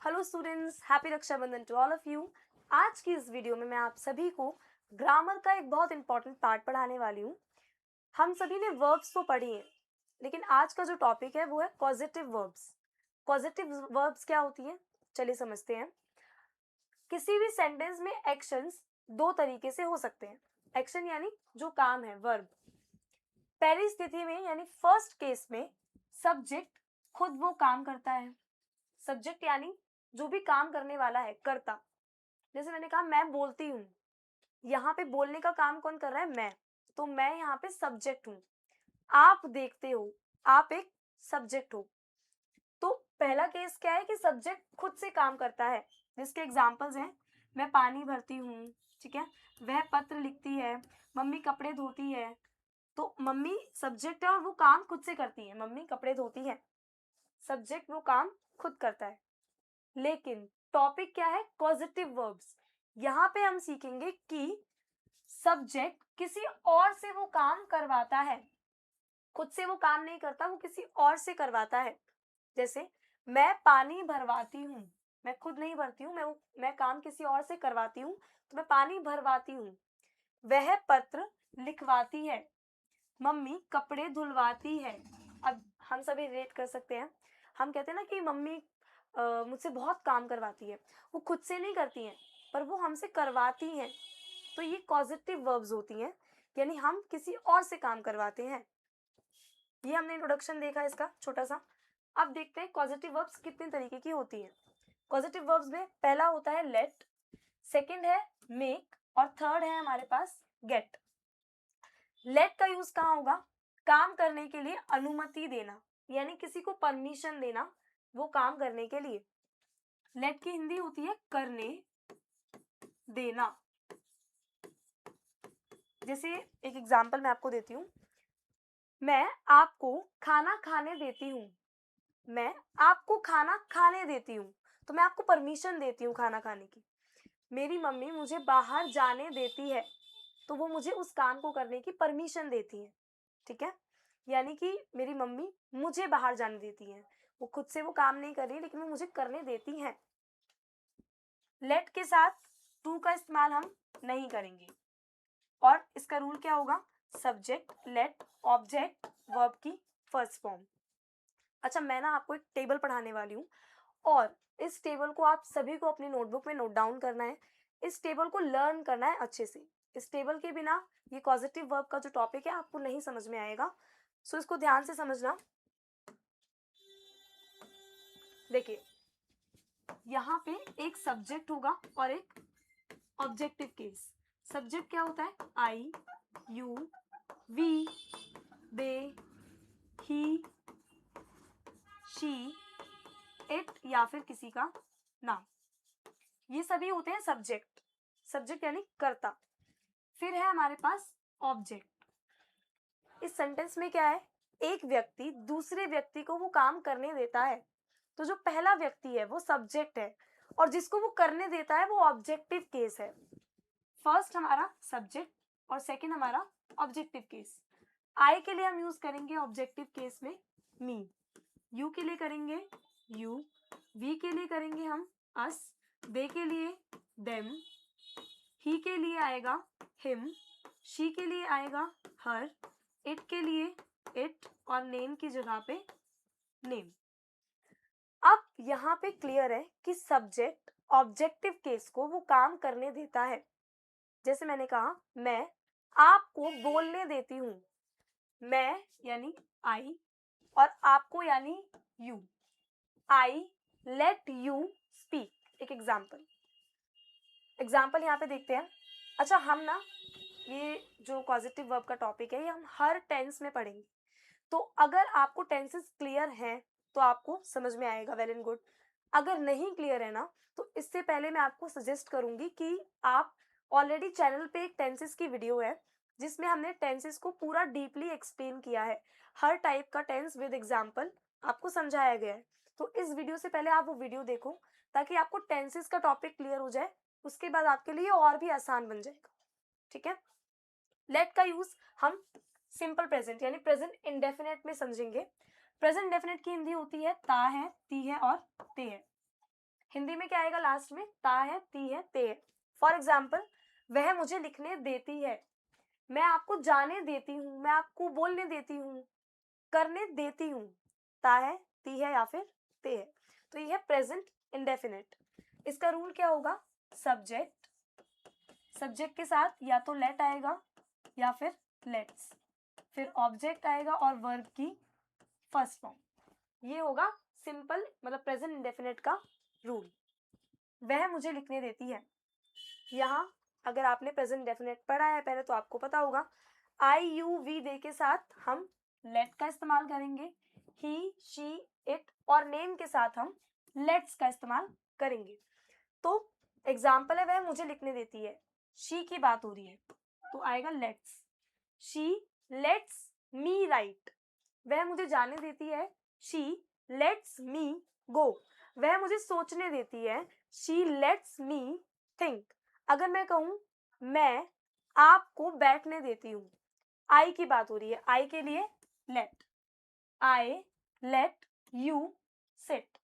Hello students, happy Rakshabandhan to all of you. आज की इस वीडियो में मैं आप सभी को ग्रामर का एक बहुत इंपॉर्टेंट पार्ट पढ़ाने वाली हूँ। हम सभी ने वर्ब्स तो पढ़ी हैं, लेकिन आज का जो टॉपिक है वो है पॉजिटिव वर्ब्स। पॉजिटिव वर्ब्स क्या होती हैं, चलिए समझते हैं। किसी भी सेंटेंस में एक्शंस दो तरीके से हो सकते हैं। एक्शन यानी जो काम है, वर्ब। पहली स्थिति में यानी फर्स्ट केस में सब्जेक्ट खुद वो काम करता है। सब्जेक्ट यानी जो भी काम करने वाला है, कर्ता। जैसे मैंने कहा मैं बोलती हूँ, यहाँ पे बोलने का काम कौन कर रहा है? मैं। तो मैं यहाँ पे सब्जेक्ट हूँ। आप देखते हो, आप एक सब्जेक्ट हो। तो पहला केस क्या है कि सब्जेक्ट खुद से काम करता है, जिसके एग्जाम्पल्स हैं मैं पानी भरती हूँ, ठीक है, वह पत्र लिखती है, मम्मी कपड़े धोती है। तो मम्मी सब्जेक्ट है और वो काम खुद से करती है। मम्मी कपड़े धोती है, सब्जेक्ट वो काम खुद करता है। लेकिन टॉपिक क्या है? Positive verbs. यहाँ पे हम सीखेंगे कि सब्जेक्ट किसी और से वो काम करवाता है, खुद से वो काम नहीं करता, वो किसी और से करवाता है। जैसे मैं पानी भरवाती हूँ, मैं खुद नहीं भरती हूँ, मैं काम किसी और से करवाती हूँ, तो मैं पानी भरवाती हूँ। वह पत्र लिखवाती है, मम्मी कपड़े धुलवाती है। अब हम सभी रिलेट कर सकते हैं। हम कहते हैं ना कि मम्मी मुझसे बहुत काम करवाती है। वो खुद से नहीं करती हैं, पर वो हमसे करवाती हैं। तो ये पॉजिटिव वर्ब्स होती हैं, यानी हम किसी और से काम करवाते हैं। ये हमने इंट्रोडक्शन देखा इसका छोटा सा। अब देखते हैं पॉजिटिव वर्ब्स कितने तरीके की होती हैं। पॉजिटिव वर्ब्स में पहला होता है लेट, सेकंड है मेक और थर्ड है हमारे पास गेट। लेट का यूज कहाँ होगा? काम करने के लिए अनुमति देना, यानी किसी को परमिशन देना वो काम करने के लिए। लेट की हिंदी होती है करने देना। जैसे एक एग्जांपल मैं आपको देती हूँ, मैं आपको खाना खाने देती हूँ। मैं आपको खाना खाने देती हूँ, तो मैं आपको परमिशन देती हूँ खाना खाने की। मेरी मम्मी मुझे बाहर जाने देती है, तो वो मुझे उस काम को करने की परमिशन देती है, ठीक है। यानी कि मेरी मम्मी मुझे बाहर जाने देती है, वो खुद से वो काम नहीं कर रही, लेकिन वो मुझे करने देती हैं। लेट के साथ टू का इस्तेमाल हम नहीं करेंगे, और इसका रूल क्या होगा? सब्जेक्ट, लेट, ऑब्जेक्ट, वर्ब की फर्स्ट फॉर्म। अच्छा, मैं ना आपको एक टेबल पढ़ाने वाली हूँ, और इस टेबल को आप सभी को अपनी नोटबुक में नोट डाउन करना है। इस टेबल को लर्न करना है अच्छे से। इस टेबल के बिना ये पॉजिटिव वर्ब का जो टॉपिक है आपको नहीं समझ में आएगा। सो इसको ध्यान से समझना। देखिए, यहाँ पे एक सब्जेक्ट होगा और एक ऑब्जेक्टिव केस। सब्जेक्ट क्या होता है? I, you, we, they, he, she, it या फिर किसी का नाम, ये सभी होते हैं सब्जेक्ट। सब्जेक्ट यानी कर्ता। फिर है हमारे पास ऑब्जेक्ट। इस सेंटेंस में क्या है? एक व्यक्ति दूसरे व्यक्ति को वो काम करने देता है, तो जो पहला व्यक्ति है वो सब्जेक्ट है, और जिसको वो करने देता है वो ऑब्जेक्टिव केस है। फर्स्ट हमारा सब्जेक्ट और सेकंड हमारा ऑब्जेक्टिव केस। आई के लिए हम यूज करेंगे ऑब्जेक्टिव केस में मी, यू के लिए करेंगे यू, वी के लिए करेंगे हम अस, दे के लिए देम, ही के लिए आएगा हिम, शी के लिए आएगा हर, इट के लिए इट, और नेम की जगह पे नेम। अब यहाँ पे क्लियर है कि सब्जेक्ट ऑब्जेक्टिव केस को वो काम करने देता है। जैसे मैंने कहा मैं आपको बोलने देती हूँ। मैं यानी आई और आपको यानी you. I let you speak. एक एग्जाम्पल यहाँ पे देखते हैं। अच्छा, हम ना ये जो पॉजिटिव वर्ब का टॉपिक है ये हम हर टेंस में पढ़ेंगे, तो अगर आपको टेंसेस क्लियर हैं तो आपको समझ में आएगा, वेल एंड गुड। अगर नहीं क्लियर है ना, तो इससे पहले मैं आपको सजेस्ट करूंगी कि आप ऑलरेडी चैनल पे एक टेंसेस की वीडियो है जिसमें हमने टेंसेस को पूरा डीपली एक्सप्लेन किया है। हर टाइप का टेंस विद एग्जाम्पल आपको समझाया गया है। तो इस वीडियो से पहले आप वो वीडियो देखो, ताकि आपको टेंसेस का टॉपिक क्लियर हो जाए। उसके बाद आपके लिए और भी आसान बन जाएगा, ठीक है। लेट का यूज हम सिंपल प्रेजेंट यानी प्रेजेंट इंडेफिनेट में समझेंगे। प्रेजेंट इंडेफिनेट की हिंदी होती है ता है, ती है और ते है। हिंदी में क्या आएगा लास्ट में? ता है, ती है, ते है। फॉर एग्जाम्पल, वह मुझे लिखने देती है, मैं आपको जाने देती हूँ, मैं आपको बोलने देती हूँ, करने देती हूँ। ता है, ती है या फिर ते है। तो ये है प्रेजेंट इंडेफिनिट। इसका रूल क्या होगा? सब्जेक्ट, सब्जेक्ट के साथ या तो लेट आएगा या फिर लेट्स, फिर ऑब्जेक्ट आएगा और वर्ब की फर्स्ट फॉर्म। ये होगा सिंपल मतलब प्रेजेंट इंडेफिनिट का रूल। वह मुझे लिखने देती है। यहाँ अगर आपने प्रेजेंट इंडेफिनिट पढ़ा है पहले तो आपको पता होगा, आई यू वी दे के साथ हम लेट का इस्तेमाल करेंगे, ही शी इट, और नेम के साथ हम लेट्स का इस्तेमाल करेंगे। तो एग्जाम्पल है वह मुझे लिखने देती है, शी की बात हो रही है तो आएगा let's. She let's me right, वह मुझे जाने देती है, शी लेट्स मी गो, वह मुझे सोचने देती है, शी लेट्स मी थिंक। अगर मैं कहूं मैं आपको बैठने देती हूँ, आई की बात हो रही है, आई के लिए let, I let you sit,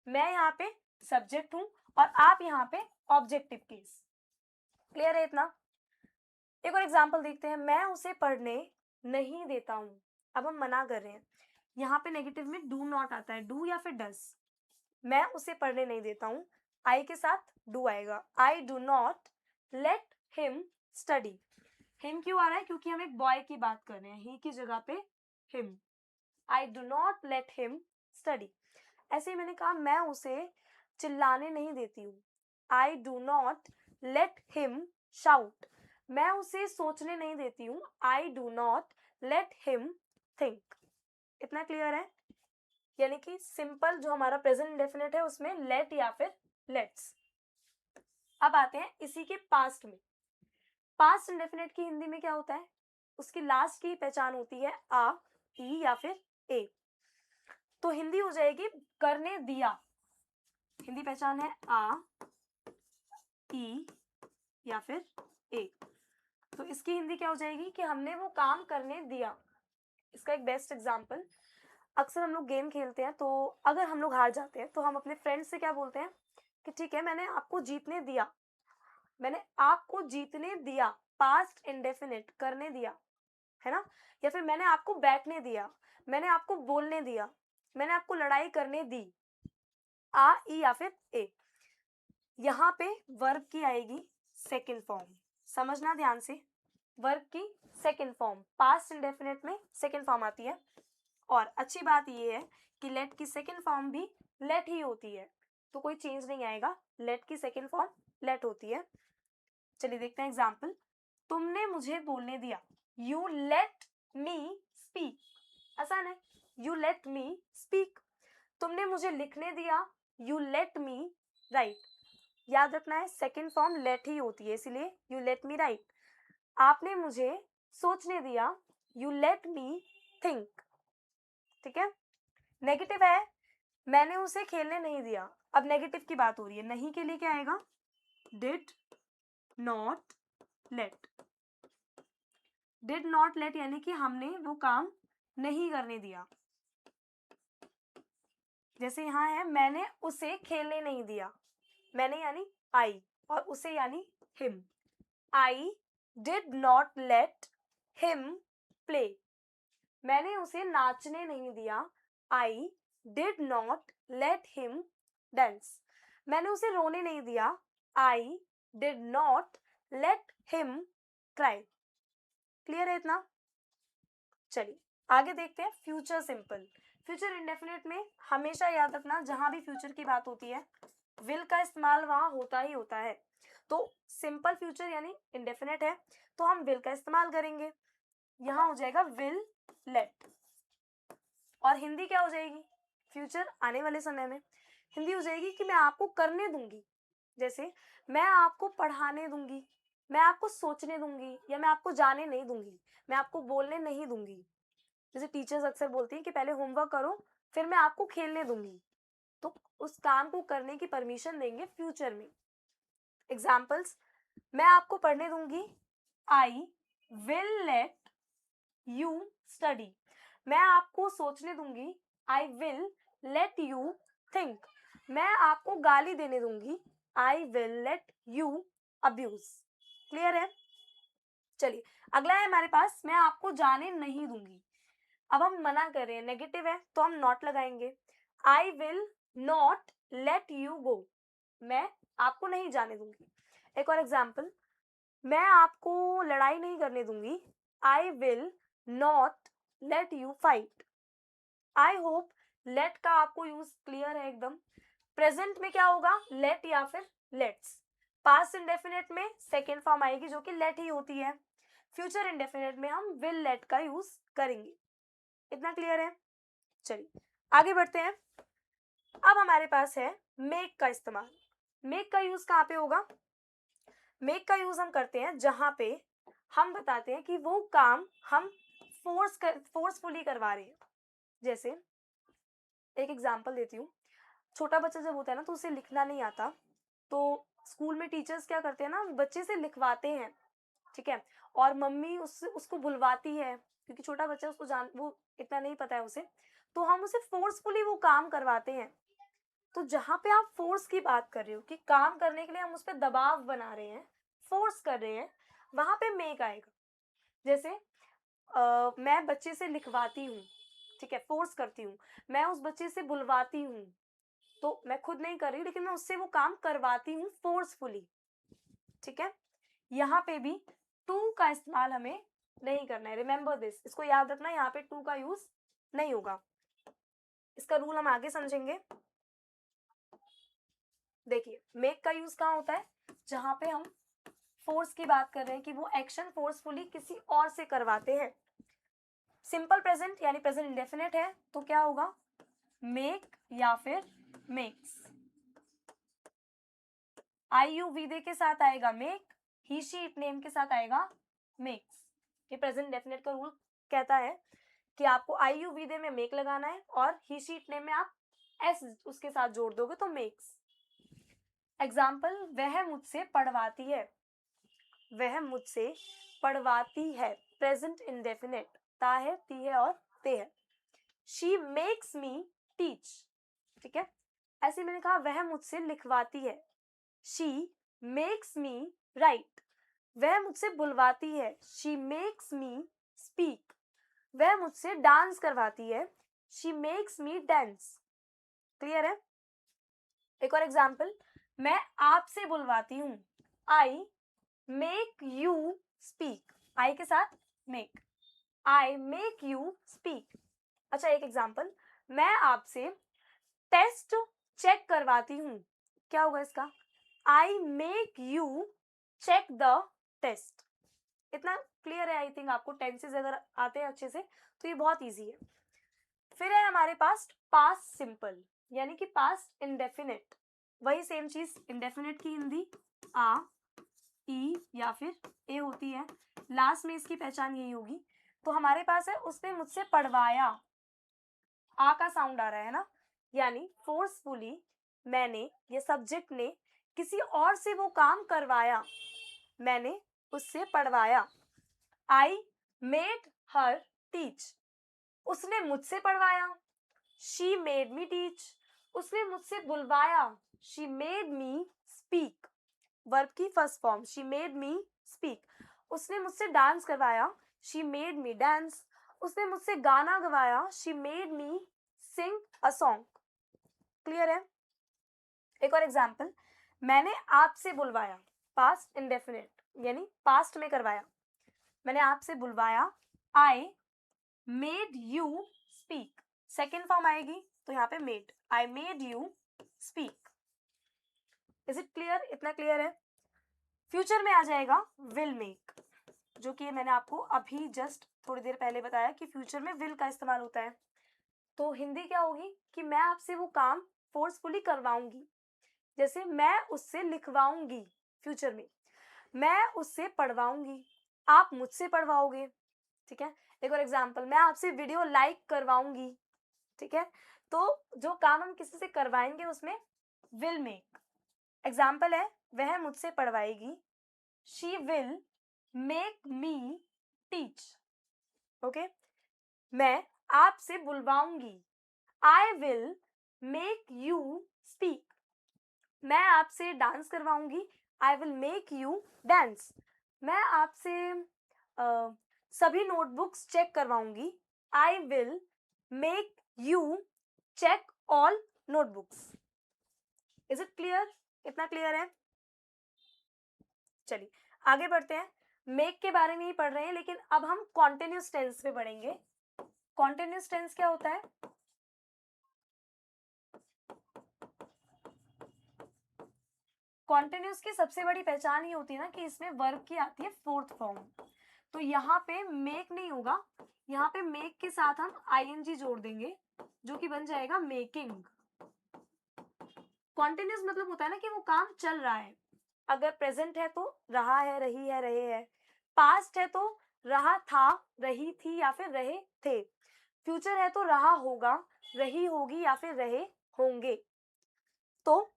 मैं यहाँ पे सब्जेक्ट हूं और आप यहाँ पे ऑब्जेक्टिव केस। क्लियर है इतना? एक और एग्जाम्पल देखते हैं, मैं उसे पढ़ने नहीं देता हूँ। अब हम मना कर रहे हैं, यहाँ पे नेगेटिव में डू नॉट आता है, डू या फिर डस। मैं उसे पढ़ने नहीं देता हूँ, आई के साथ डू आएगा, I do not let him study. Him क्यों आ रहा है? क्योंकि हम एक बॉय की बात कर रहे हैं, ही की जगह pay him, I do not let him study. ऐसे ही मैंने कहा मैं उसे चिल्लाने नहीं देती हूँ, I do not let him shout, मैं उसे सोचने नहीं देती हूँ, I do not let him think. इतना क्लियर है? यानी कि सिंपल जो हमारा प्रेजेंट इंडेफिनिट है उसमें लेट या फिर लेट्स। अब आते हैं इसी के पास्ट में। पास्ट इंडेफिनिट की हिंदी में क्या होता है? उसकी लास्ट की पहचान होती है आ, ई या फिर ए। तो हिंदी हो जाएगी करने दिया। हिंदी पहचान है आ, ई या फिर ए। तो इसकी हिंदी क्या हो जाएगी कि हमने वो काम करने दिया। इसका एक बेस्ट एग्जांपल, अक्सर हम लोग गेम खेलते हैं तो अगर हम लोग हार जाते हैं तो हम अपने फ्रेंड से क्या बोलते हैं कि ठीक है मैंने आपको जीतने दिया, मैंने आपको जीतने दिया, पास्ट इंडेफिनिट करने दिया, है ना? या फिर मैंने आपको बैठने दिया, मैंने आपको बोलने दिया, मैंने आपको लड़ाई करने दी, आ, ई या फिर ए। यहाँ पे वर्ब की आएगी सेकंड फॉर्म, समझना ध्यान से। वर्ब की सेकंड फॉर्म पास्ट इंडेफिनिट में सेकंड फॉर्म आती है। और अच्छी बात ये है कि लेट की सेकंड फॉर्म भी लेट ही होती है, तो कोई चेंज नहीं आएगा, लेट की सेकंड फॉर्म लेट होती है। चलिए देखते हैं एग्जाम्पल। तुमने मुझे बोलने दिया, यू लेट मी स्पीक। आसान है, यू लेट मी स्पीक। तुमने मुझे लिखने दिया, यू लेट मी राइट। याद रखना है सेकंड फॉर्म लेट ही होती है, इसलिए यू लेट मी राइट। आपने मुझे सोचने दिया, यू लेट मी थिंक। ठीक है? नेगेटिव है, मैंने उसे खेलने नहीं दिया। अब नेगेटिव की बात हो रही है, नहीं के लिए क्या आएगा? Did not let. Did not let यानी कि हमने वो काम नहीं करने दिया। जैसे यहाँ है मैंने उसे खेलने नहीं दिया, मैंने यानी आई और उसे यानी him. I did not let him play, मैंने उसे नाचने नहीं दिया, I did not let him dance. मैंने उसे रोने नहीं दिया, I did not let him cry. Clear है इतना? चलिए आगे देखते हैं फ्यूचर सिंपल। फ्यूचर इंडेफिनिट में हमेशा याद रखना जहां भी फ्यूचर की बात होती है विल का इस्तेमाल वहां होता ही होता है। तो सिंपल फ्यूचर यानी इंडेफिनिट है तो हम विल का इस्तेमाल करेंगे, यहां हो जाएगा विल लेट। और हिंदी क्या हो जाएगी? फ्यूचर आने वाले समय में हिंदी हो जाएगी कि मैं आपको करने दूंगी। जैसे मैं आपको पढ़ाने दूंगी, मैं आपको सोचने दूंगी, या मैं आपको जाने नहीं दूंगी, मैं आपको बोलने नहीं दूंगी। जैसे टीचर्स अक्सर बोलती हैं कि पहले होमवर्क करो फिर मैं आपको खेलने दूंगी, तो उस काम को करने की परमिशन देंगे फ्यूचर में। एग्जाम्पल्स, मैं आपको पढ़ने दूंगी, I will let you study. मैं आपको सोचने दूंगी, I will let you think. मैं आपको गाली देने दूंगी, I will let you abuse. Clear है? चलिए अगला है हमारे पास, मैं आपको जाने नहीं दूंगी। अब हम मना कर रहे हैं, नेगेटिव है तो हम नॉट लगाएंगे। आई will not let you go, मैं आपको नहीं जाने दूंगी। एक और एग्जाम्पल, मैं आपको लड़ाई नहीं करने दूंगी, I will not let you fight. I hope let का आपको यूज क्लियर है एकदम। प्रेजेंट में क्या होगा, लेट या फिर लेट्स। पास्ट इंडेफिनिट में सेकेंड फॉर्म आएगी जो कि लेट ही होती है। फ्यूचर इंडेफिनिट में हम विल लेट का यूज करेंगे। इतना क्लियर है? चलिए आगे बढ़ते हैं। अब हमारे पास है मेक का इस्तेमाल। मेक का यूज कहाँ पे होगा? मेक का यूज हम करते हैं जहां पे हम बताते हैं कि वो काम हम फोर्सफुली करवा रहे हैं। जैसे एक एग्जांपल देती हूँ, छोटा बच्चा जब होता है ना तो उसे लिखना नहीं आता, तो स्कूल में टीचर्स क्या करते हैं ना, बच्चे से लिखवाते हैं, ठीक है, और मम्मी उसको बुलवाती है क्योंकि छोटा बच्चा उसको वो इतना नहीं पता है उसे, तो हम उसे फोर्सफुली वो काम करवाते हैं। तो जहां पे आप फोर्स की बात कर रहे हो कि काम करने के लिए हम उस पर दबाव बना रहे हैं, फोर्स कर रहे हैं, वहां पे मेक आएगा। जैसे मैं बच्चे से लिखवाती हूँ, ठीक है, फोर्स करती हूँ। मैं उस बच्चे से बुलवाती हूँ, तो मैं खुद नहीं कर रही लेकिन मैं उससे वो काम करवाती हूँ फोर्सफुली, ठीक है। यहाँ पे भी टू का इस्तेमाल हमें नहीं करना है, रिमेंबर दिस, इसको याद रखना, यहाँ पे टू का यूज नहीं होगा। इसका रूल हम आगे समझेंगे। देखिए मेक का यूज कहाँ होता है, जहां पे हम फोर्स की बात कर रहे हैं कि वो एक्शन फोर्सफुली किसी और से करवाते हैं। सिंपल प्रेजेंट यानी प्रेजेंट इंडेफिनिट है तो क्या होगा, मेक या फिर मेक्स। आई यू वी दे के साथ आएगा make, he she it name के साथ आएगा मेक्स। ये प्रेजेंट इंडेफिनिट का रूल कहता है कि आपको आई यू वी दे में मेक लगाना है और ही शी इट नेम में आप एस उसके साथ जोड़ दोगे तो मेक्स। एग्जाम्पल, वह मुझसे पढ़वाती है, वह मुझसे पढ़वाती है, प्रेजेंट इंडेफिनिट, ता है, ती है और ते है। शी मेक्स मी टीच, ठीक है। ऐसे मैंने कहा वह मुझसे लिखवाती है, शी मेक्स मी राइट। वह मुझसे बुलवाती है, शी मेक्स मी स्पीक। वह मुझसे डांस करवाती है, she makes me dance. Clear है? एक और एग्जाम्पल, मैं आपसे बुलवाती हूँ, आई मेक यू स्पीक, आई के साथ make, I make you speak. अच्छा एक एग्जाम्पल, मैं आपसे टेस्ट चेक करवाती हूँ, क्या होगा इसका, I make you check the test. इतना क्लियर है? आई थिंक आपको टेंसेस अगर आते हैं अच्छे से तो ये बहुत इजी है। फिर है हमारे पास पास्ट सिंपल यानी कि पास्ट इंडेफिनिट। वही सेम चीज, इंडेफिनिट की हिंदी आ, ई या फिर ए होती है, लास्ट में इसकी पहचान यही होगी। तो हमारे पास है उसने मुझसे पढ़वाया, आ का साउंड आ रहा है ना, यानी फोर्सफुली मैंने या सब्जेक्ट ने किसी और से वो काम करवाया, मैंने उससे पढ़वाया। आई मेड हर टीच, उसने मुझसे पढ़वाया, शी मेड मी टीच। उसने मुझसे बुलवाया, she made me speak, verb की first form, she made me speak. उसने मुझसे डांस करवाया, शी मेड मी डांस। उसने मुझसे गाना गवाया, she made me sing a song. Clear है? एक और एग्जाम्पल, मैंने आपसे बुलवाया, पास्ट इंडेफिनिट यानी पास्ट में करवाया, मैंने आपसे बुलवाया, I made you speak. Second form आएगी तो यहाँ पे made, I made you speak. Is it clear? इतना क्लियर है? फ्यूचर में आ जाएगा विल मेक, जो कि मैंने आपको अभी जस्ट थोड़ी देर पहले बताया कि फ्यूचर में विल का इस्तेमाल होता है। तो हिंदी क्या होगी कि मैं आपसे वो काम फोर्सफुली करवाऊंगी। जैसे मैं उससे लिखवाऊंगी, फ्यूचर में मैं उससे पढ़वाऊंगी, आप मुझसे पढ़वाओगे, ठीक है। एक और एग्जांपल, मैं आपसे वीडियो लाइक करवाऊंगी, ठीक है। तो जो काम हम किसी से करवाएंगे उसमें विल मेक। एग्जाम्पल है, वह मुझसे पढ़वाएगी, she will make me teach. Okay, मैं आपसे बुलवाऊंगी, I will make you speak, मैं आपसे डांस करवाऊंगी, I will make you dance. मैं आपसे सभी नोटबुक्स चेक करवाऊंगी, I will make you check all notebooks. Is it clear? इतना क्लियर है? चलिए आगे बढ़ते हैं। मेक के बारे में ही पढ़ रहे हैं, लेकिन अब हम कॉन्टिन्यूस टेंस पे पढ़ेंगे। कॉन्टिन्यूस टेंस क्या होता है? कॉन्टिन्यूस की सबसे बड़ी पहचान ये होती है ना कि इसमें वर्ब की आती है फोर्थ फॉर्म। तो यहाँ पे मेक नहीं होगा, यहाँ पे मेक के साथ हम आईएनजी जोड़ देंगे, जो कि बन जाएगा मेकिंग। कॉन्टिन्यूस मतलब होता है ना कि वो काम चल रहा है। अगर प्रेजेंट है तो रहा है, रही है, रहे हैं। पास्ट है तो रहा था, रही थी या फिर रहे थे। फ्यूचर है तो रहा होगा, रही होगी या फिर रहे होंगे। तो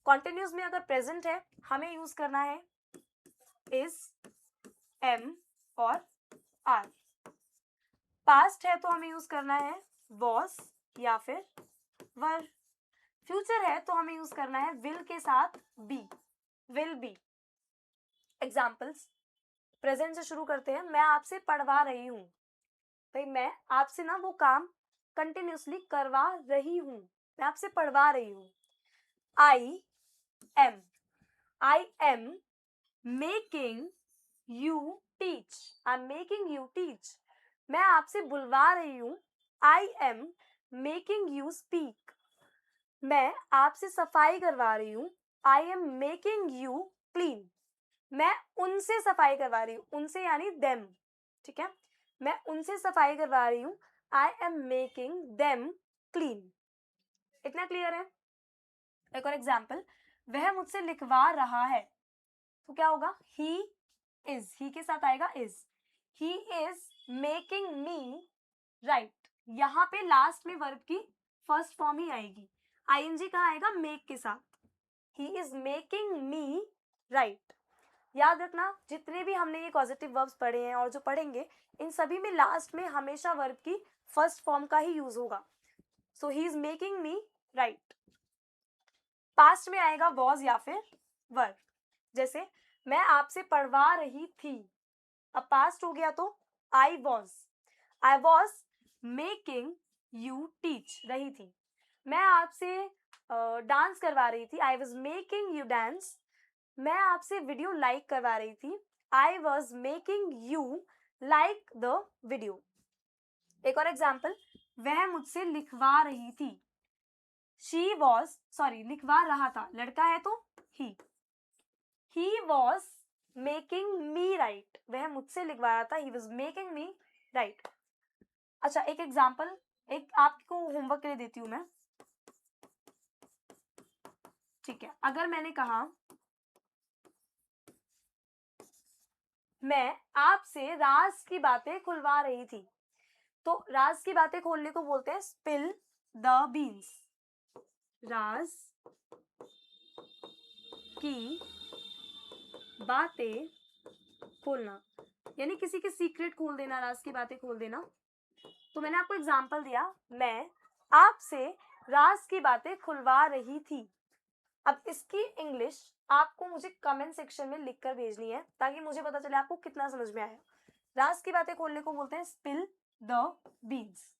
कॉन्टिन्यूस में अगर प्रेजेंट है हमें यूज करना है इज, एम और आर। पास्ट है तो हमें यूज करना है वॉज या फिर वर। फ्यूचर है तो हमें यूज करना है विल के साथ be, will be. Examples, present से शुरू करते हैं। मैं आपसे पढ़वा रही हूँ, भाई मैं आपसे ना वो काम कंटिन्यूसली करवा रही हूँ, मैं आपसे पढ़वा रही हूँ। I M, I am making you teach, I am making you teach. मैं आपसे बुलवा रही हूँ, I am making you speak. मैं आपसे सफाई करवा रही हूँ, I am making you clean. मैं उनसे सफाई करवा रही हूँ, उनसे यानी देम, ठीक है। मैं उनसे सफाई करवा रही हूँ, I am making them clean. इतना क्लियर है? एक और एग्जाम्पल, वह मुझसे लिखवा रहा है, तो क्या होगा? ही इज, ही के साथ आएगा is. He is making me right. यहाँ पे लास्ट में वर्ब की फर्स्ट फॉर्म ही आएगी। आईएनजी कहाँ आएगा? मेक के साथ। ही इज मेकिंग मी राइट। याद रखना, जितने भी हमने ये पॉजिटिव वर्ब्स पढ़े हैं और जो पढ़ेंगे, इन सभी में लास्ट में हमेशा वर्ब की फर्स्ट फॉर्म का ही यूज होगा। So he is making me write. Past में आएगा वॉज या फिर वर। जैसे मैं आपसे पढ़वा रही थी, अब पास्ट हो गया तो I was making you teach, रही थी। मैं आपसे डांस करवा रही थी, I was making you dance. मैं आपसे वीडियो लाइक करवा रही थी, I was making you like the video. एक और एग्जाम्पल, वह मुझसे लिखवा रही थी, शी वॉज, सॉरी लिखवा रहा था, लड़का है तो he was making me right. वह मुझसे लिखवा रहा था, he was making me right. अच्छा एक एग्जाम्पल, एक आपको होमवर्क के लिए देती हूं मैं, ठीक है। अगर मैंने कहा मैं आपसे राज की बातें खुलवा रही थी, तो राज की बातें खोलने को बोलते हैं स्पिल द बीन्स। राज की बातें खोलना यानी किसी के सीक्रेट खोल देना, राज की बातें खोल देना। तो मैंने आपको एग्जाम्पल दिया, मैं आपसे राज की बातें खुलवा रही थी। अब इसकी इंग्लिश आपको मुझे कमेंट सेक्शन में लिखकर भेजनी है, ताकि मुझे पता चले आपको कितना समझ में आया। राज की बातें खोलने को बोलते हैं स्पिल द बीन्स,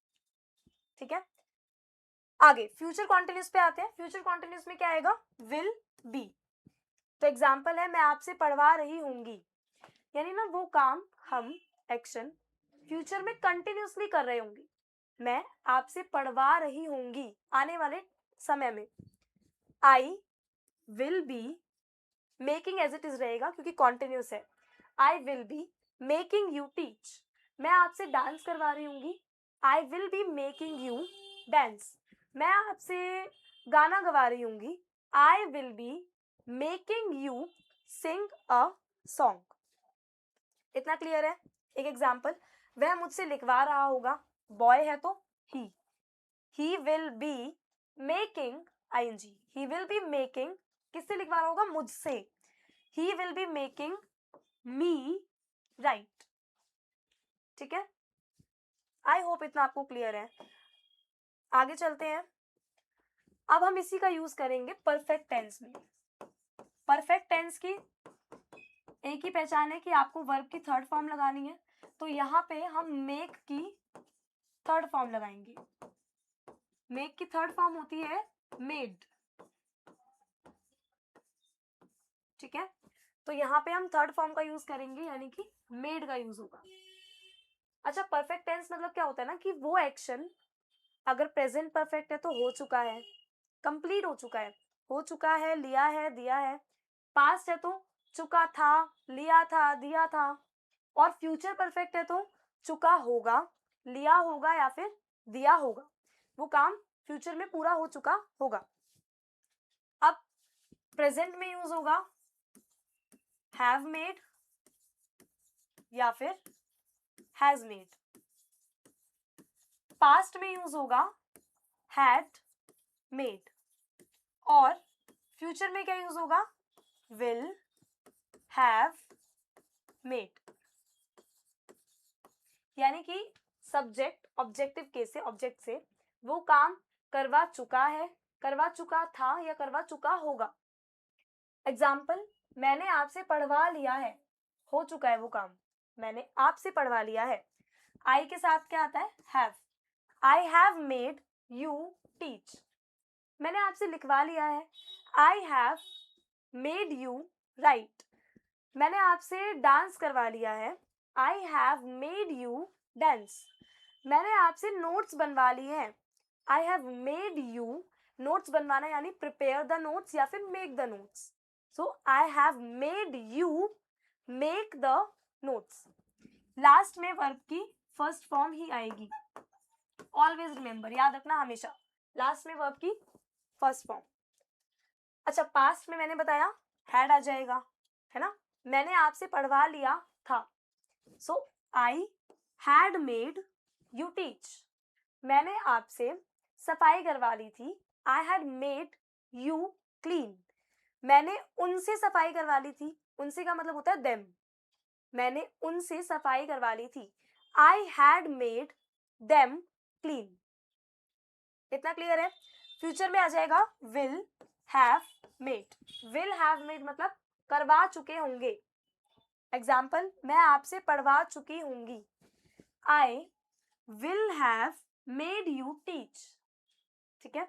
ठीक है। आगे फ्यूचर कॉन्टिन्यूस पे आते हैं। फ्यूचर कॉन्टिन्यूस में क्या आएगा? Will be. तो एग्जाम्पल है, मैं आपसे पढ़वा रही होंगी, यानी ना वो काम, हम एक्शन फ्यूचर में कंटिन्यूसली कर रहे होंगे। मैं आपसे पढ़वा रही होंगी आने वाले समय में। I will be making as it is रहेगा क्योंकि कॉन्टिन्यूस है। I will be making you teach. मैं आपसे डांस करवा रही होंगी, I will be making you dance. मैं आपसे गाना गवा रही होंगी, I will be making you sing a song. इतना क्लियर है? एक एग्जाम्पल, वह मुझसे लिखवा रहा होगा, बॉय है तो he will be making ING, he will be making, किससे लिखवा रहा होगा? मुझसे। He will be making me write, ठीक है। आई होप इतना आपको क्लियर है। आगे चलते हैं। अब हम इसी का यूज करेंगे परफेक्ट टेंस में। परफेक्ट टेंस की एक ही पहचान है कि आपको वर्ब की थर्ड फॉर्म लगानी है, तो यहाँ पे हम मेक की थर्ड फॉर्म लगाएंगे। मेक की थर्ड फॉर्म होती है मेड, ठीक है। तो यहाँ पे हम थर्ड फॉर्म का यूज करेंगे, यानी कि मेड का यूज होगा। अच्छा, परफेक्ट टेंस मतलब क्या होता है ना कि वो एक्शन अगर प्रेजेंट परफेक्ट है तो हो चुका है, कंप्लीट हो चुका है, लिया है, दिया है। पास्ट है तो चुका था, लिया था, दिया था। और फ्यूचर परफेक्ट है तो चुका होगा, लिया होगा या फिर दिया होगा। वो काम फ्यूचर में पूरा हो चुका होगा। अब प्रेजेंट में यूज होगा हैव मेड या फिर हैज मेड। पास्ट में यूज होगा हैड मेड। और फ्यूचर में क्या यूज होगा, विल हैव मेड। यानी कि सब्जेक्ट ऑब्जेक्टिव केस से, ऑब्जेक्ट से वो काम करवा चुका है, करवा चुका था या करवा चुका होगा। एग्जाम्पल, मैंने आपसे पढ़वा लिया है, हो चुका है वो काम, मैंने आपसे पढ़वा लिया है। आई के साथ क्या आता है, have. I have made you teach. मैंने आपसे लिखवा लिया है। I have made you right. मैंने आपसे डांस करवा लिया है। I have made you dance. मैंने आपसे नोट्स बनवा लिए हैं। I have made you, notes बनवाना यानी प्रिपेयर द नोट्स या फिर make the notes. So I have made you make the notes. Last में वर्ब की फर्स्ट फॉर्म ही आएगी, ऑलवेज रिमेंबर, याद रखना हमेशा, लास्ट में वर्ब की फर्स्ट फॉर्म। अच्छा, पास्ट में मैंने बताया हैड आ जाएगा, है ना। मैंने आपसे पढ़वा लिया था, so I had made you teach. मैंने आपसे सफाई करवा ली थी, I had made you clean. मैंने उनसे सफाई करवा ली थी, उनसे का मतलब होता है देम। मैंने उनसे सफाई करवा ली थी, I had made them clean. इतना क्लियर है। फ्यूचर में आ जाएगा will have made. Will have made मतलब करवा चुके होंगे। एग्जाम्पल, मैं आपसे पढ़वा चुकी होंगी, I will have made you teach. ठीक है।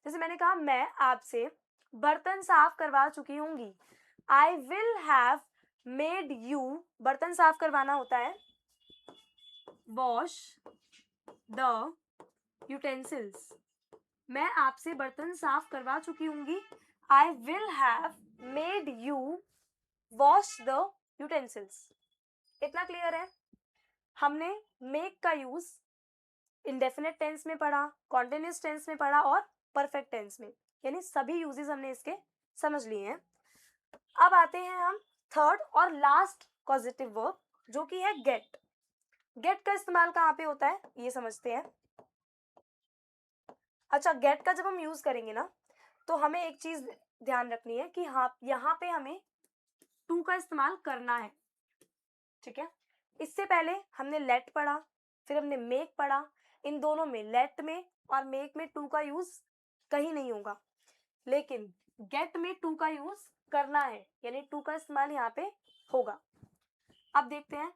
जैसे मैंने कहा मैं आपसे बर्तन साफ करवा चुकी होंगी, I will have made you, बर्तन साफ करवाना होता है वॉश द यूटेंसिल्स। मैं आपसे बर्तन साफ करवा चुकी होंगी, I will have made you wash the utensils. इतना क्लियर है। हमने मेक का यूज इंडेफिनिट टेंस में पढ़ा, कॉन्टिन्यूअस टेंस में पढ़ा और परफेक्ट टेंस में, यानी सभी यूजेस हमने इसके समझ लिए हैं। अब आते हैं हम थर्ड और लास्ट पॉजिटिव वर्ब, जो कि है गेट। गेट का इस्तेमाल कहाँ पे होता है ये समझते हैं। अच्छा, गेट का जब हम यूज करेंगे ना, तो हमें एक चीज ध्यान रखनी है कि हाँ, यहाँ पे हमें टू का इस्तेमाल करना है, ठीक है। इससे पहले हमने लेट पढ़ा, फिर हमने मेक पढ़ा। इन दोनों में, लेट में और मेक में टू का यूज कहीं नहीं होगा, लेकिन गेट में टू का यूज करना है, यानी टू का इस्तेमाल यहाँ पे होगा। अब देखते हैं,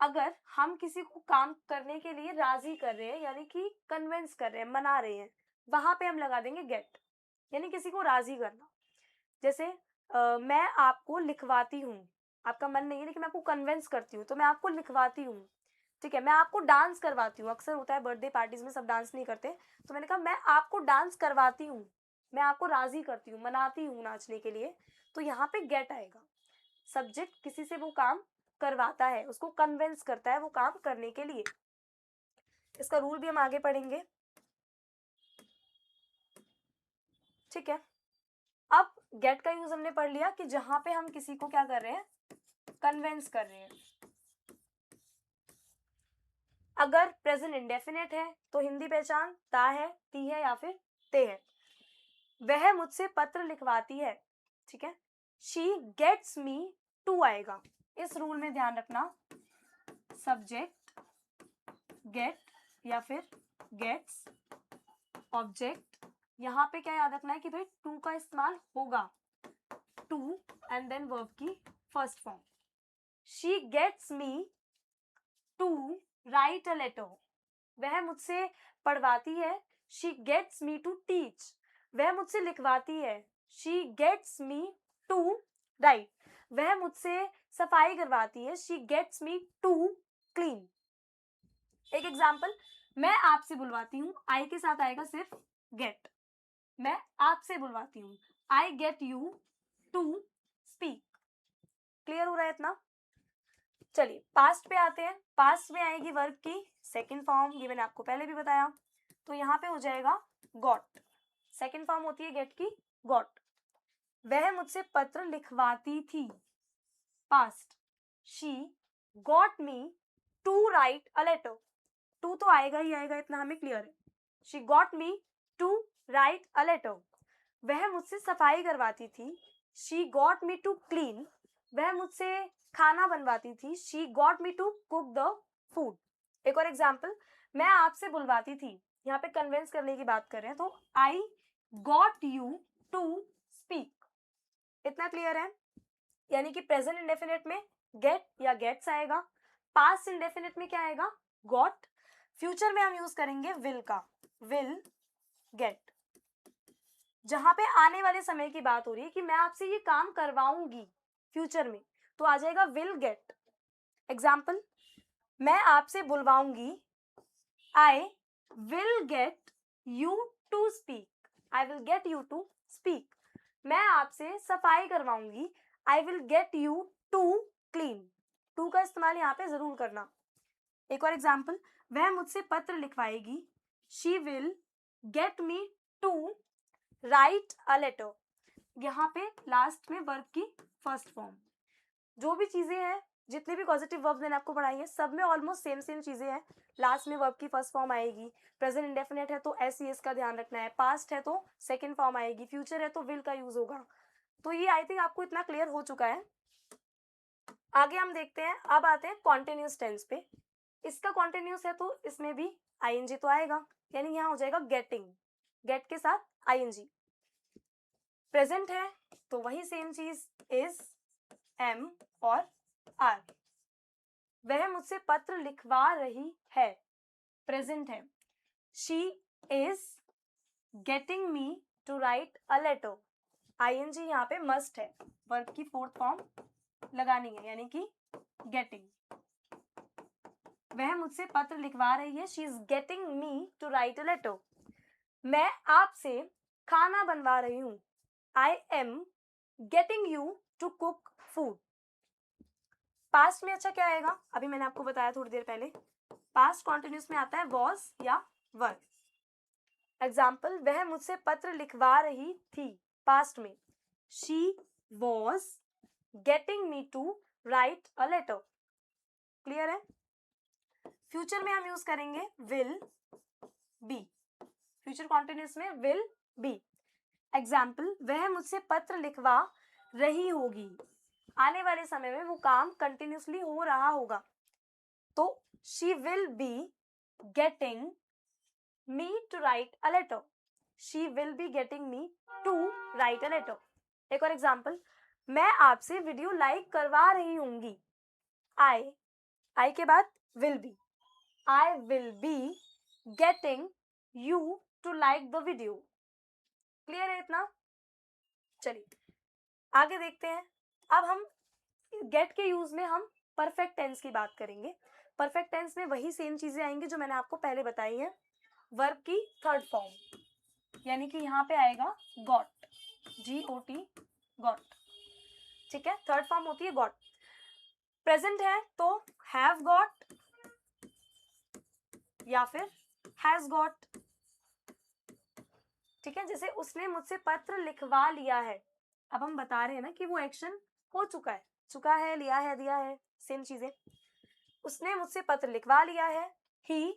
अगर हम किसी को काम करने के लिए राजी कर रहे हैं, यानी कि कन्विंस कर रहे हैं, मना रहे हैं, वहां पे हम लगा देंगे गेट, यानी किसी को राजी करना। जैसे मैं आपको लिखवाती हूँ, आपका मन नहीं है लेकिन मैं आपको कन्विंस करती हूँ, तो मैं आपको लिखवाती हूँ, ठीक है। मैं आपको डांस करवाती हूँ, अक्सर होता है बर्थडे पार्टीज में सब डांस नहीं करते, तो मैंने कहा मैं आपको डांस करवाती हूँ, मैं आपको राजी करती हूँ, मनाती हूँ नाचने के लिए, तो यहाँ पे गेट आएगा। सब्जेक्ट किसी से वो काम करवाता है, उसको कन्विंस करता है वो काम करने के लिए। इसका रूल भी हम आगे पढ़ेंगे, ठीक है। अब गेट का यूज हमने पढ़ लिया कि जहां पे हम किसी को क्या कर रहे हैं, कन्विंस कर रहे हैं। अगर प्रेजेंट इंडेफिनेट है तो हिंदी पहचान ता है, ती है या फिर ते है। वह मुझसे पत्र लिखवाती है, ठीक है। शी गेट्स मी टू आएगा। इस रूल में ध्यान रखना, सब्जेक्ट गेट या फिर गेट्स, ऑब्जेक्ट यहाँ पे क्या याद रखना है कि भाई टू का इस्तेमाल होगा, टू एंड देन वर्ब की first form. She gets me to write a letter, वह मुझसे पढ़वाती है। She gets me to teach, वह मुझसे लिखवाती है। She gets me to write, वह मुझसे सफाई करवाती है। She gets me to clean. एक एग्जाम्पल, मैं आपसे बुलवाती हूँ, आई के साथ आएगा सिर्फ गेट। मैं आपसे बुलवाती हूँ, I get you to speak. Clear हो रहा है इतना? चलिए पास्ट पे आते हैं। पास्ट में आएगी वर्ब की सेकंड फॉर्म, ये मैंने आपको पहले भी बताया। तो यहाँ पे हो जाएगा गॉट। सेकंड फॉर्म होती है गेट की, गॉट। वह मुझसे पत्र लिखवाती थी, past. She got me to write a letter. To तो आएगा ही आएगा, इतना हमें क्लियर है। She got me to write a letter, वह मुझसे सफाई करवाती थी। She got me to clean, वह मुझसे खाना बनवाती थी। She got me to cook the food. एक और एग्जाम्पल, मैं आपसे बुलवाती थी, यहाँ पे कन्विंस करने की बात कर रहे हैं, तो I got you to speak. इतना क्लियर है? यानी कि प्रेजेंट इंडेफिनिट में गेट या गेट्स आएगा, पास्ट इंडेफिनिट में क्या आएगा? गॉट। फ्यूचर में हम यूज करेंगे विल का, विल गेट। जहां पे आने वाले समय की बात हो रही है कि मैं आपसे ये काम करवाऊंगी फ्यूचर में, तो आ जाएगा विल गेट। एग्जाम्पल, मैं आपसे बुलवाऊंगी, I will get you to speak. I will get you to speak. मैं आपसे सफाई करवाऊंगी, I will get you to clean. To का इस्तेमाल यहाँ पे जरूर करना। एक और एग्जाम्पल, वह मुझसे पत्र लिखवाएगी, she will get me to write a letter. यहाँ पे लास्ट में वर्ब की फर्स्ट फॉर्म। जो भी चीजें हैं, जितने भी पॉजिटिव वर्ब मैंने आपको पढ़ाई है, सब में ऑलमोस्ट सेम सेम चीजें हैं। लास्ट में वर्ब की फर्स्ट फॉर्म आएगी। प्रेजेंट इंडेफिनिट है तो एस ई एस का ध्यान रखना है। पास्ट है तो सेकंड फॉर्म आएगी। फ्यूचर है तो विल का यूज होगा। तो ये आई थिंक आपको इतना क्लियर हो चुका है। आगे हम देखते हैं, अब आते हैं कॉन्टिन्यूस टेंस पे। इसका कॉन्टिन्यूस है तो इसमें भी आईएनजी तो आएगा, यानी यहाँ हो जाएगा गेटिंग, गेट के साथ आईएनजी। प्रेजेंट है तो वही सेम चीज, इज, एम और आर। वह मुझसे पत्र लिखवा रही है, प्रेजेंट है। She is getting me to write a letter. ING यहाँ पे मस्ट है, वर्ब की फोर्थ फॉर्म लगानी है, यानी कि गेटिंग। वह मुझसे पत्र लिखवा रही है, she is getting me to write a letter. मैं आपसे खाना बनवा रही हूँ, I am getting you to cook food. Past में अच्छा क्या आएगा? अभी मैंने आपको बताया थोड़ी देर पहले, पास्ट कॉन्टिन्यूस में आता है वॉज या वर। एग्जाम्पल, वह मुझसे पत्र लिखवा रही थी, पास्ट में। She was getting me to write a letter. Clear है? फ्यूचर में हम यूज करेंगे विल बी। फ्यूचर कॉन्टिन्यूस में विल बी। एग्जाम्पल, वह मुझसे पत्र लिखवा रही होगी। आने वाले समय में वो काम कंटिन्यूसली हो रहा होगा, तो she will be getting me to write a letter. She will be getting me to write a letter. एक और एग्जाम्पल, मैं आपसे वीडियो लाइक करवा रही होंगी। आई के बाद will be, I will be getting you to like the video. Clear है इतना? चलिए आगे देखते हैं। अब हम गेट के यूज में हम परफेक्ट टेंस की बात करेंगे। परफेक्ट टेंस में वही सेम चीजें आएंगी जो मैंने आपको पहले बताई है। वर्ब की थर्ड फॉर्म, यानी कि यहाँ पे आएगा गॉट, GOT, गॉट। ठीक है, थर्ड फॉर्म होती है गॉट। प्रेजेंट है तो हैव गॉट या फिर हैज गॉट। ठीक है, जैसे उसने मुझसे पत्र लिखवा लिया है। अब हम बता रहे हैं ना कि वो एक्शन हो चुका है, चुका है, लिया है, दिया है, सेम चीजें। उसने मुझसे पत्र लिखवा लिया है। He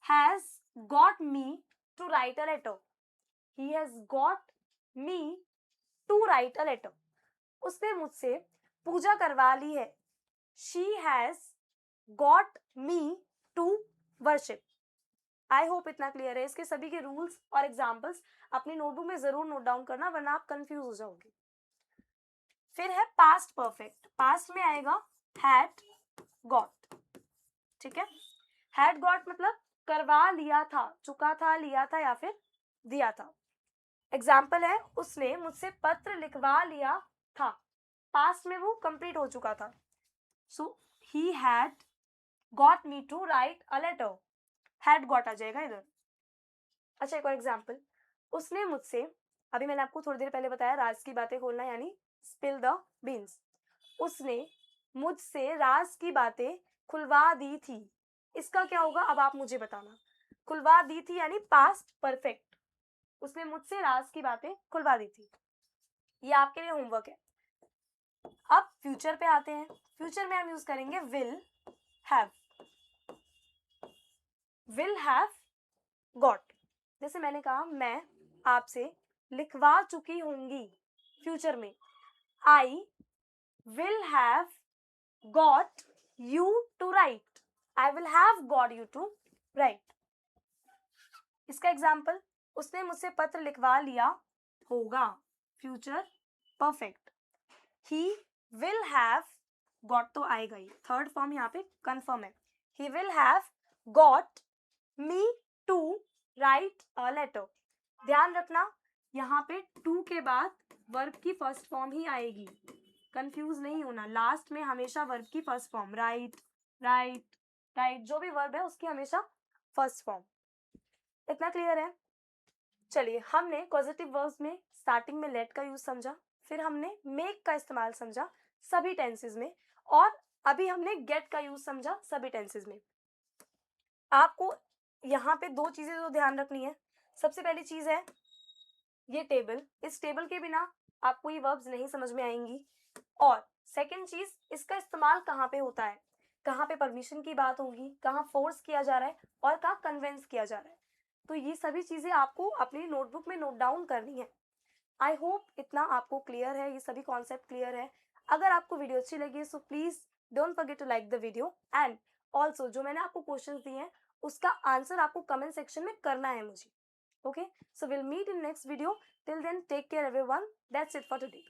has got me to write a letter. He has got me to write a letter. उसने मुझसे पूजा करवा ली है। She has got me to worship. I hope इतना क्लियर है। इसके सभी के रूल्स और एग्जाम्पल्स अपनी नोटबुक में जरूर नोट डाउन करना, वरना आप कंफ्यूज हो जाओगे। फिर है पास्ट परफेक्ट। पास्ट में आएगा हैड गॉट, ठीक है। हैड गॉट मतलब करवा लिया था, चुका था, लिया था या फिर दिया था। एग्जाम्पल है उसने मुझसे पत्र लिखवा लिया था, पास्ट में वो कंप्लीट हो चुका था। So he had got me to write a letter, had got आ जाएगा इधर। अच्छा एक और एग्जाम्पल, उसने मुझसे, अभी मैंने आपको थोड़ी देर पहले बताया राज की बातें खोलना यानी स्पिल द बीन्स, उसने मुझसे राज की बातें खुलवा दी थी। इसका क्या होगा अब आप मुझे बताना। खुलवा दी थी यानी पास्ट परफेक्ट, उसने मुझसे राज की बातें खुलवा दी थी। ये आपके लिए होमवर्क है। अब फ्यूचर पे आते हैं। फ्यूचर में हम यूज करेंगे will have. Will have got, जैसे मैंने कहा मैं आपसे लिखवा चुकी होंगी, फ्यूचर में I will have got you to write, I will have got you to write. इसका एग्जाम्पल, उसने मुझसे पत्र लिखवा लिया होगा, future perfect. He will have got तो आएगा ही, थर्ड फॉर्म यहाँ पे कंफर्म है। He will have got me to write a letter. ध्यान रखना यहाँ पे टू के बाद वर्ब की फर्स्ट फॉर्म ही आएगी, कंफ्यूज नहीं होना। लास्ट में हमेशा वर्ब की first form, right right right, जो भी वर्ब है उसकी हमेशा फर्स्ट फॉर्म। इतना क्लियर है। चलिए हमने पॉजिटिव वर्ब्स में स्टार्टिंग में लेट का यूज समझा, फिर हमने मेक का इस्तेमाल समझा सभी टेंसेस में, और अभी हमने गेट का यूज समझा सभी टेंसेस में। आपको यहाँ पे दो चीजें तो ध्यान रखनी है। सबसे पहली चीज है ये टेबल, इस टेबल के बिना आपको ये वर्ब्स नहीं समझ में आएंगी। और सेकंड चीज, इसका इस्तेमाल कहाँ पे होता है, कहाँ पे परमिशन की बात होगी, कहाँ फोर्स किया जा रहा है और कहाँ कन्वेंस किया जा रहा है। तो ये सभी चीजें आपको अपनी नोटबुक में नोट डाउन करनी है। आई होप इतना आपको क्लियर है, ये सभी कॉन्सेप्ट क्लियर है। अगर आपको वीडियो अच्छी लगी so please don't forget to like the video, and also जो मैंने आपको क्वेश्चन दिए हैं उसका आंसर आपको कमेंट सेक्शन में करना है मुझे। Okay, so we'll meet in next video. Till then, take care everyone. That's it for today.